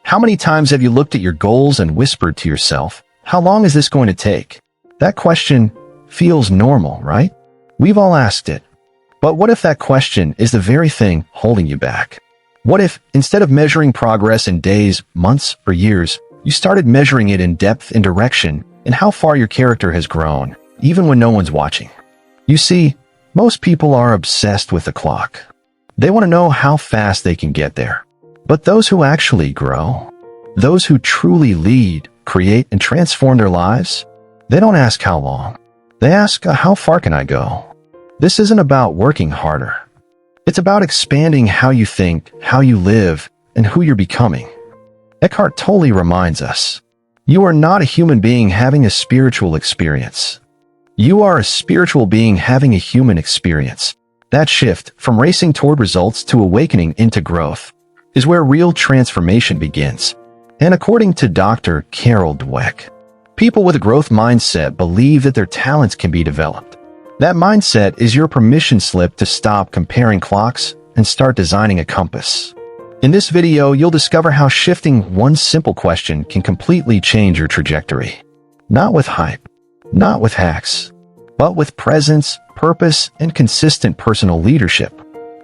How many times have you looked at your goals and whispered to yourself, how long is this going to take? That question feels normal, right? We've all asked it. But what if that question is the very thing holding you back? What if, instead of measuring progress in days, months, or years, you started measuring it in depth and direction and how far your character has grown, even when no one's watching? You see, most people are obsessed with the clock. They want to know how fast they can get there. But those who actually grow, those who truly lead, create, and transform their lives, they don't ask how long. They ask, how far can I go? This isn't about working harder. It's about expanding how you think, how you live, and who you're becoming. Eckhart Tolle reminds us, you are not a human being having a spiritual experience. You are a spiritual being having a human experience. That shift from racing toward results to awakening into growth is where real transformation begins. And according to Dr. Carol Dweck, people with a growth mindset believe that their talents can be developed. That mindset is your permission slip to stop comparing clocks and start designing a compass. In this video, you'll discover how shifting one simple question can completely change your trajectory. Not with hype, not with hacks, but with presence, purpose, and consistent personal leadership.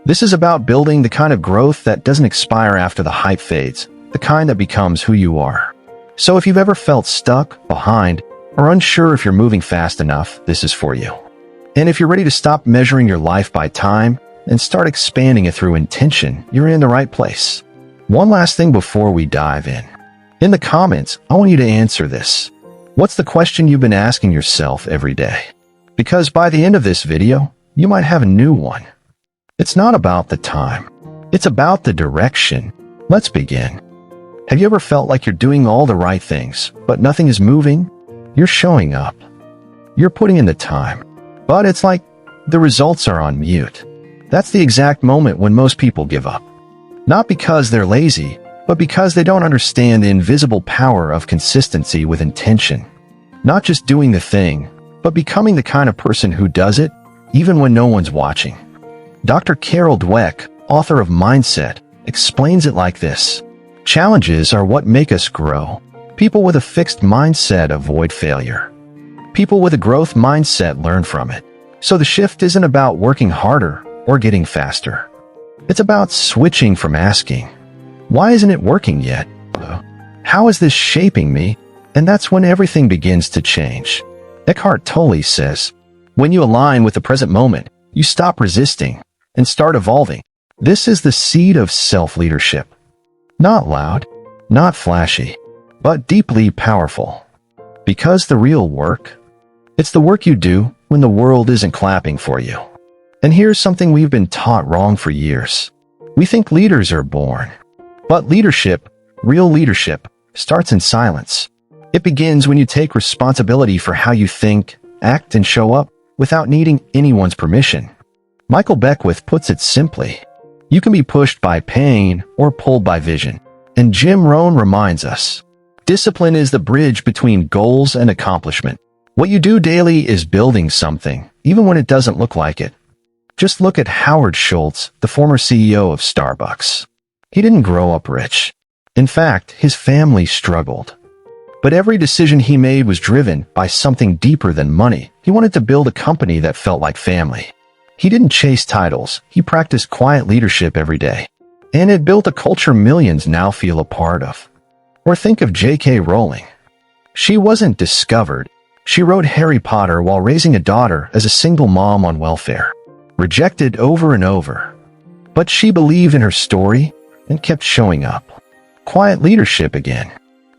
This is about building the kind of growth that doesn't expire after the hype fades, the kind that becomes who you are. So if you've ever felt stuck, behind, or unsure if you're moving fast enough, this is for you. And if you're ready to stop measuring your life by time and start expanding it through intention, you're in the right place. One last thing before we dive in. In the comments, I want you to answer this. What's the question you've been asking yourself every day? Because by the end of this video, you might have a new one. It's not about the time. It's about the direction. Let's begin. Have you ever felt like you're doing all the right things, but nothing is moving? You're showing up. You're putting in the time. But it's like the results are on mute. That's the exact moment when most people give up. Not because they're lazy, but because they don't understand the invisible power of consistency with intention. Not just doing the thing, but becoming the kind of person who does it, even when no one's watching. Dr. Carol Dweck, author of Mindset, explains it like this. Challenges are what make us grow. People with a fixed mindset avoid failure. People with a growth mindset learn from it. So the shift isn't about working harder or getting faster. It's about switching from asking, why isn't it working yet? How is this shaping me? And that's when everything begins to change. Eckhart Tolle says, when you align with the present moment, you stop resisting and start evolving. This is the seed of self-leadership. Not loud, not flashy, but deeply powerful. Because the real work, it's the work you do when the world isn't clapping for you. And here's something we've been taught wrong for years. We think leaders are born. But leadership, real leadership, starts in silence. It begins when you take responsibility for how you think, act, and show up without needing anyone's permission. Michael Beckwith puts it simply. You can be pushed by pain or pulled by vision. And Rohn reminds us, discipline is the bridge between goals and accomplishment. What you do daily is building something, even when it doesn't look like it. Just look at Howard Schultz, the former CEO of Starbucks. He didn't grow up rich. In fact, his family struggled. But every decision he made was driven by something deeper than money. He wanted to build a company that felt like family. He didn't chase titles. He practiced quiet leadership every day. And it built a culture millions now feel a part of. Or think of J.K. Rowling. She wasn't discovered. She wrote Harry Potter while raising a daughter as a single mom on welfare. Rejected over and over. But she believed in her story and kept showing up. Quiet leadership again.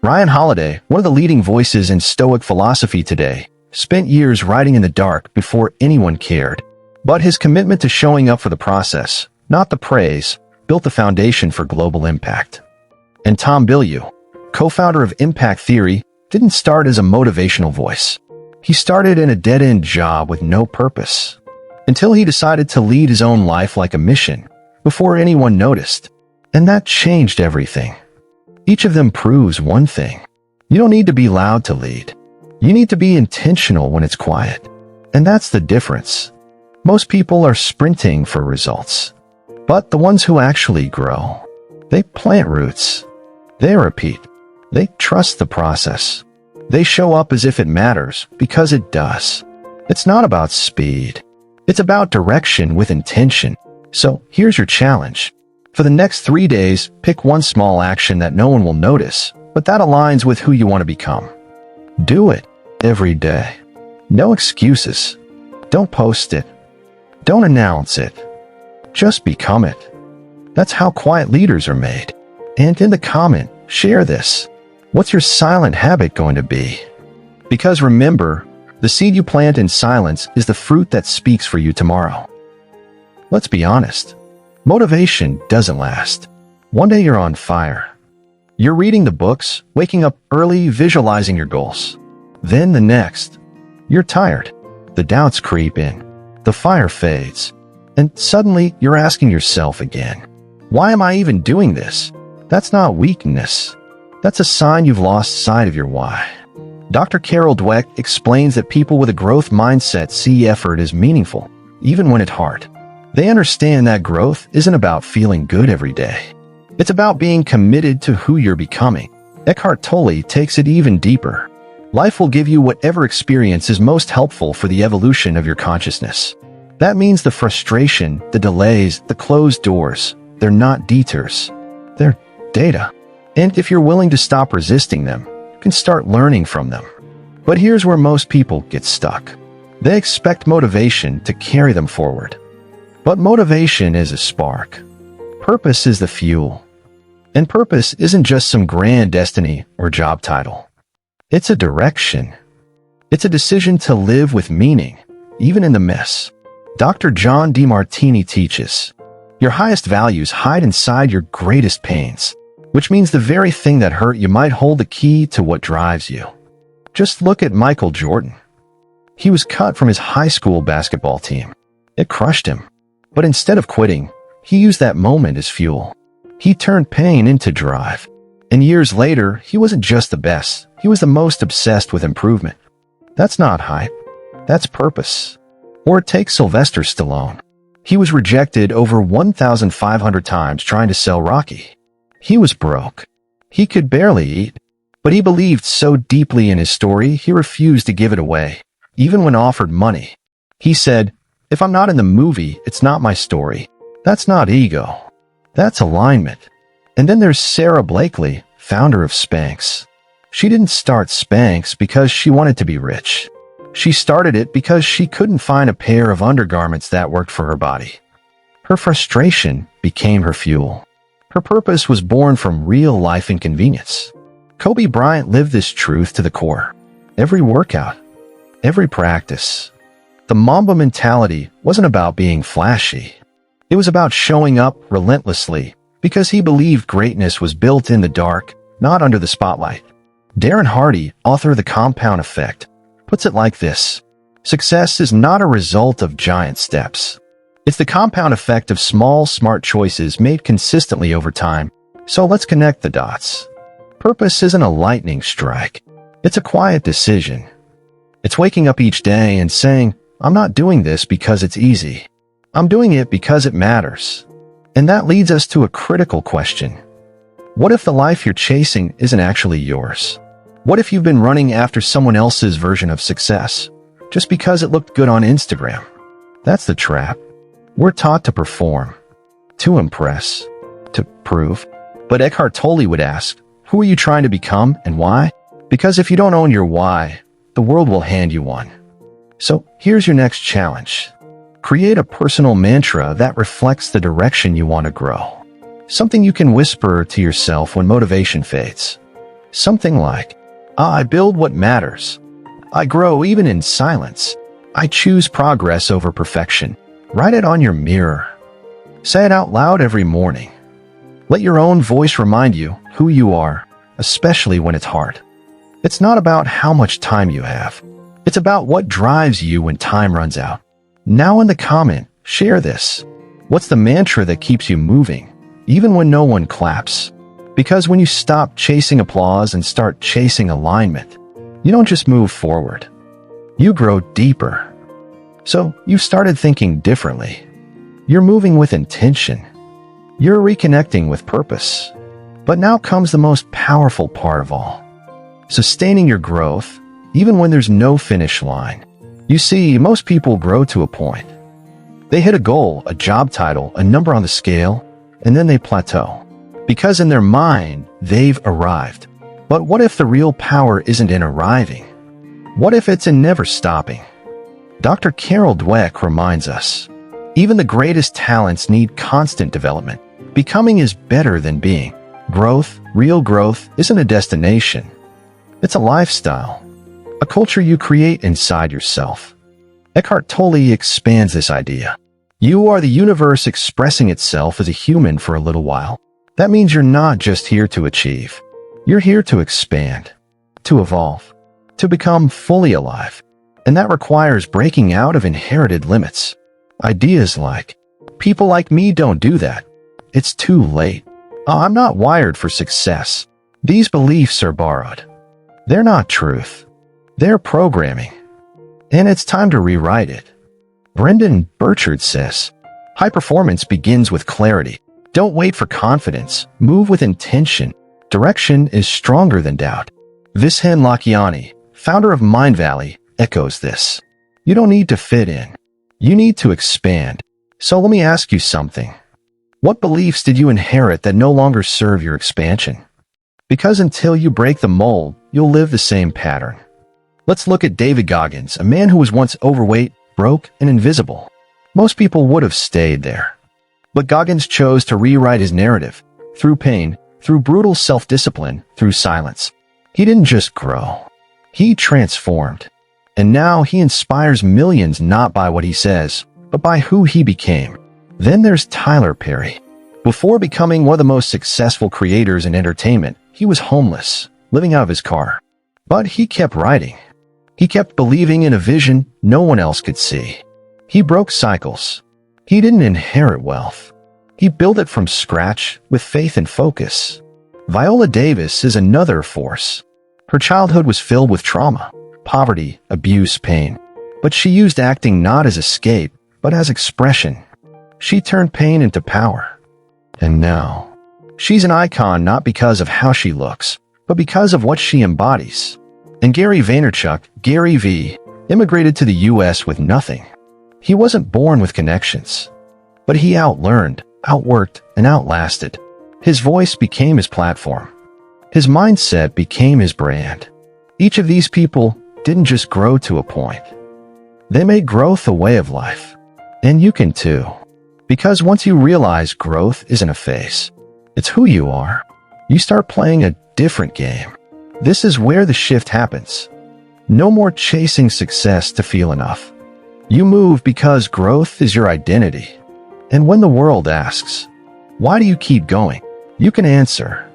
Ryan Holiday, one of the leading voices in Stoic philosophy today, spent years writing in the dark before anyone cared. But his commitment to showing up for the process, not the praise, built the foundation for global impact. And Tom Bilyeu, co-founder of Impact Theory, didn't start as a motivational voice. He started in a dead-end job with no purpose, until he decided to lead his own life like a mission, before anyone noticed. And that changed everything. Each of them proves one thing. You don't need to be loud to lead. You need to be intentional when it's quiet. And that's the difference. Most people are sprinting for results. But the ones who actually grow, they plant roots. They repeat. They trust the process. They show up as if it matters, because it does. It's not about speed. It's about direction with intention. So here's your challenge. For the next 3 days, pick one small action that no one will notice, but that aligns with who you want to become. Do it every day. No excuses. Don't post it. Don't announce it. Just become it. That's how quiet leaders are made. And in the comment, share this. What's your silent habit going to be? Because remember, the seed you plant in silence is the fruit that speaks for you tomorrow. Let's be honest. Motivation doesn't last. One day you're on fire. You're reading the books, waking up early, visualizing your goals. Then the next, you're tired. The doubts creep in. The fire fades. And suddenly you're asking yourself again, why am I even doing this? That's not weakness. That's a sign you've lost sight of your why. Dr. Carol Dweck explains that people with a growth mindset see effort as meaningful, even when it's hard. They understand that growth isn't about feeling good every day. It's about being committed to who you're becoming. Eckhart Tolle takes it even deeper. Life will give you whatever experience is most helpful for the evolution of your consciousness. That means the frustration, the delays, the closed doors, they're not detours. They're data. And if you're willing to stop resisting them, you can start learning from them. But here's where most people get stuck. They expect motivation to carry them forward. But motivation is a spark. Purpose is the fuel. And purpose isn't just some grand destiny or job title. It's a direction. It's a decision to live with meaning, even in the mess. Dr. John DeMartini teaches, your highest values hide inside your greatest pains, which means the very thing that hurt you might hold the key to what drives you. Just look at Michael Jordan. He was cut from his high school basketball team. It crushed him. But instead of quitting, he used that moment as fuel. He turned pain into drive. And years later, he wasn't just the best. He was the most obsessed with improvement. That's not hype. That's purpose. Or take Sylvester Stallone. He was rejected over 1,500 times trying to sell Rocky. He was broke. He could barely eat. But he believed so deeply in his story, he refused to give it away, even when offered money. He said, if I'm not in the movie, it's not my story. That's not ego. That's alignment. And then there's Sarah Blakely, founder of Spanx. She didn't start Spanx because she wanted to be rich. She started it because she couldn't find a pair of undergarments that worked for her body. Her frustration became her fuel. Her purpose was born from real-life inconvenience. Kobe Bryant lived this truth to the core. Every workout, every practice. The Mamba mentality wasn't about being flashy. It was about showing up relentlessly because he believed greatness was built in the dark, not under the spotlight. Darren Hardy, author of The Compound Effect, puts it like this. Success is not a result of giant steps. It's the compound effect of small, smart choices made consistently over time. So let's connect the dots. Purpose isn't a lightning strike. It's a quiet decision. It's waking up each day and saying, I'm not doing this because it's easy. I'm doing it because it matters. And that leads us to a critical question. What if the life you're chasing isn't actually yours? What if you've been running after someone else's version of success, just because it looked good on Instagram? That's the trap. We're taught to perform, to impress, to prove. But Eckhart Tolle would ask, who are you trying to become and why? Because if you don't own your why, the world will hand you one. So here's your next challenge. Create a personal mantra that reflects the direction you want to grow. Something you can whisper to yourself when motivation fades. Something like, I build what matters. I grow even in silence. I choose progress over perfection. Write it on your mirror. Say it out loud every morning. Let your own voice remind you who you are, especially when it's hard. It's not about how much time you have. It's about what drives you when time runs out. Now in the comment, share this. What's the mantra that keeps you moving, even when no one claps? Because when you stop chasing applause and start chasing alignment, you don't just move forward. You grow deeper. So you've started thinking differently. You're moving with intention. You're reconnecting with purpose. But now comes the most powerful part of all. Sustaining your growth, even when there's no finish line. You see, most people grow to a point. They hit a goal, a job title, a number on the scale, and then they plateau. Because in their mind, they've arrived. But what if the real power isn't in arriving? What if it's in never stopping? Dr. Dweck reminds us, even the greatest talents need constant development. Becoming is better than being. Growth, real growth, isn't a destination. It's a lifestyle, a culture you create inside yourself. Eckhart Tolle expands this idea. You are the universe expressing itself as a human for a little while. That means you're not just here to achieve. You're here to expand, to evolve, to become fully alive. And that requires breaking out of inherited limits. Ideas like, people like me don't do that. It's too late. I'm not wired for success. These beliefs are borrowed. They're not truth. They're programming. And it's time to rewrite it. Brendan Burchard says, high performance begins with clarity. Don't wait for confidence. Move with intention. Direction is stronger than doubt. Vishen Lakhiani, founder of Mind Valley, echoes this. You don't need to fit in. You need to expand. So let me ask you something. What beliefs did you inherit that no longer serve your expansion? Because until you break the mold, you'll live the same pattern. Let's look at David Goggins, a man who was once overweight, broke, and invisible. Most people would have stayed there. But Goggins chose to rewrite his narrative. Through pain, through brutal self-discipline, through silence. He didn't just grow. He transformed. And now he inspires millions not by what he says, but by who he became. Then there's Tyler Perry. Before becoming one of the most successful creators in entertainment, he was homeless, living out of his car. But he kept writing. He kept believing in a vision no one else could see. He broke cycles. He didn't inherit wealth. He built it from scratch with faith and focus. Viola Davis is another force. Her childhood was filled with trauma, poverty, abuse, pain. But she used acting not as escape, but as expression. She turned pain into power. And now, she's an icon not because of how she looks, but because of what she embodies. And Gary Vaynerchuk, Gary V, immigrated to the US with nothing. He wasn't born with connections, but he outlearned, outworked, and outlasted. His voice became his platform. His mindset became his brand. Each of these people didn't just grow to a point. They made growth a way of life. And you can too. Because once you realize growth isn't a phase, it's who you are, you start playing a different game. This is where the shift happens. No more chasing success to feel enough. You move because growth is your identity. And when the world asks, why do you keep going? You can answer,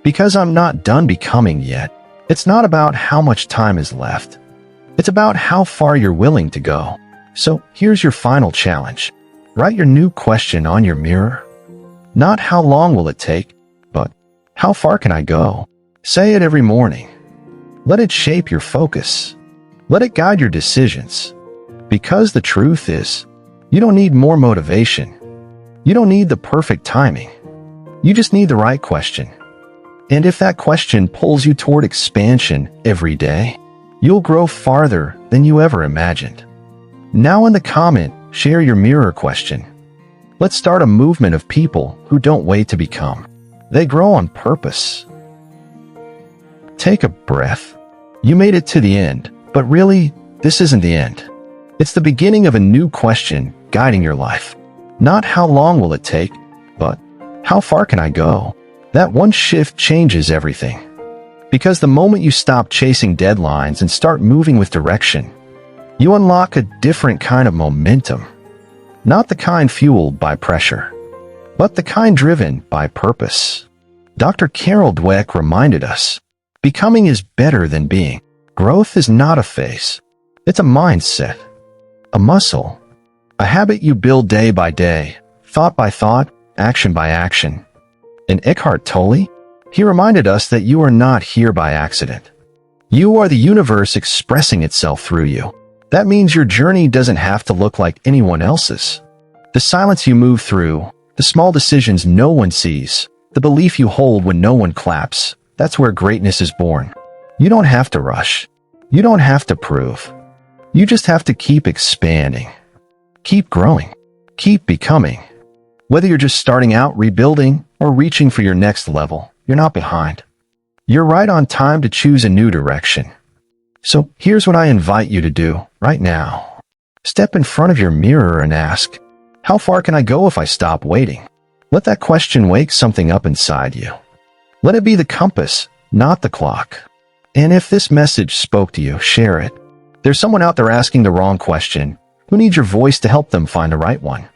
because I'm not done becoming yet. It's not about how much time is left. It's about how far you're willing to go. So here's your final challenge. Write your new question on your mirror. Not how long will it take, but how far can I go? Say it every morning. Let it shape your focus. Let it guide your decisions. Because the truth is, you don't need more motivation. You don't need the perfect timing. You just need the right question. And if that question pulls you toward expansion every day, you'll grow farther than you ever imagined. Now in the comment, share your mirror question. Let's start a movement of people who don't wait to become. They grow on purpose. Take a breath. You made it to the end, but really, this isn't the end. It's the beginning of a new question guiding your life. Not how long will it take, but how far can I go? That one shift changes everything. Because the moment you stop chasing deadlines and start moving with direction, you unlock a different kind of momentum. Not the kind fueled by pressure, but the kind driven by purpose. Dr. Dweck reminded us, becoming is better than being. Growth is not a phase. It's a mindset, a muscle, a habit you build day by day, thought by thought, action by action. And Eckhart Tolle, he reminded us that you are not here by accident. You are the universe expressing itself through you. That means your journey doesn't have to look like anyone else's. The silence you move through, the small decisions no one sees, The belief you hold when no one claps, that's where greatness is born. You don't have to rush. You don't have to prove. You just have to keep expanding. Keep growing. Keep becoming. Whether you're just starting out, rebuilding, or reaching for your next level, you're not behind. You're right on time to choose a new direction. So here's what I invite you to do right now. Step in front of your mirror and ask, how far can I go if I stop waiting? Let that question wake something up inside you. Let it be the compass, not the clock. And if this message spoke to you, share it. There's someone out there asking the wrong question who needs your voice to help them find the right one.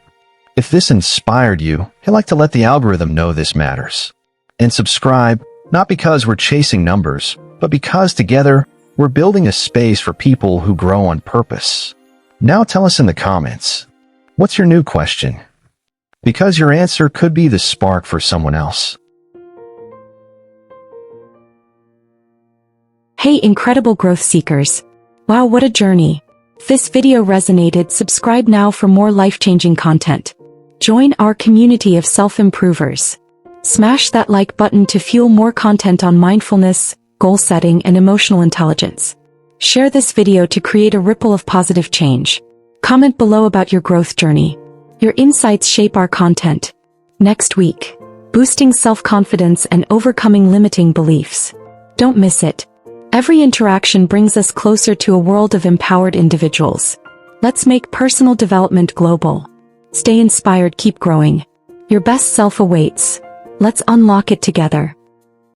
If this inspired you, I'd like to let the algorithm know this matters. And subscribe, not because we're chasing numbers, but because together, we're building a space for people who grow on purpose. Now tell us in the comments, what's your new question? Because your answer could be the spark for someone else. Hey, incredible growth seekers. Wow, what a journey. If this video resonated, subscribe now for more life-changing content. Join our community of self-improvers. Smash that like button to fuel more content on mindfulness, goal setting, and emotional intelligence. Share this video to create a ripple of positive change. Comment below about your growth journey. Your insights shape our content. Next week, boosting self-confidence and overcoming limiting beliefs. Don't miss it. Every interaction brings us closer to a world of empowered individuals. Let's make personal development global. Stay inspired, keep growing. Your best self awaits. Let's unlock it together.